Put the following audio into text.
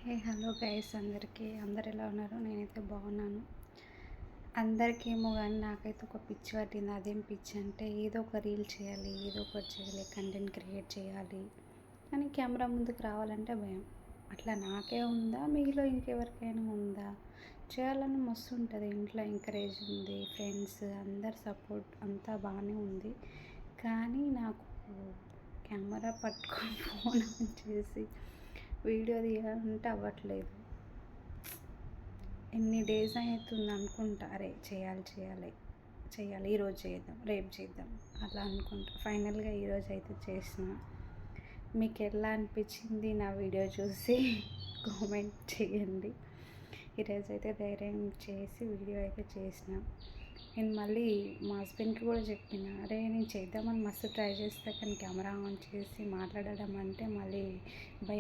Hello guys, అందరు ఎలా ఉన్నారు? నేనైతే బాగున్నాను. అందరికేమో కానీ నాకైతే ఒక పిచ్చి పట్టింది. అదేం పిచ్చి అంటే ఏదో ఒక రీల్ చేయాలి, ఏదో ఒకటి చేయాలి, కంటెంట్ క్రియేట్ చేయాలి కానీ కెమెరా ముందుకు రావాలంటే భయం. అట్లా నాకే ఉందా, మీలో ఇంకెవరికైనా ఉందా? చేయాలని మస్తు ఉంటుంది. ఇంట్లో ఎంకరేజ్ ఉంది, ఫ్రెండ్స్ అందరు సపోర్ట్ అంతా బాగానే ఉంది. కానీ నాకు కెమెరా పట్టుకొని ఫోన్ ఆన్ చేసి వీడియో తీయాలంటే అవ్వట్లేదు. ఎన్ని డేస్ అవుతుంది అనుకుంటా, అరే చేయాలి ఈరోజు చేద్దాం, రేపు చేద్దాం అలా అనుకుంటా. ఫైనల్గా ఈరోజు అయితే చేసిన. మీకు ఎలా అనిపించింది నా వీడియో చూసి కామెంట్ చేయండి. ఈరోజు అయితే ధైర్యం చేసి వీడియో అయితే చేసిన. నేను మళ్ళీ మా హస్బెండ్కి కూడా చెప్పిన, అరే నేను చేద్దామని మస్తు ట్రై చేస్తా కానీ కెమెరా ఆన్ చేసి మాట్లాడడం అంటే మళ్ళీ భయం.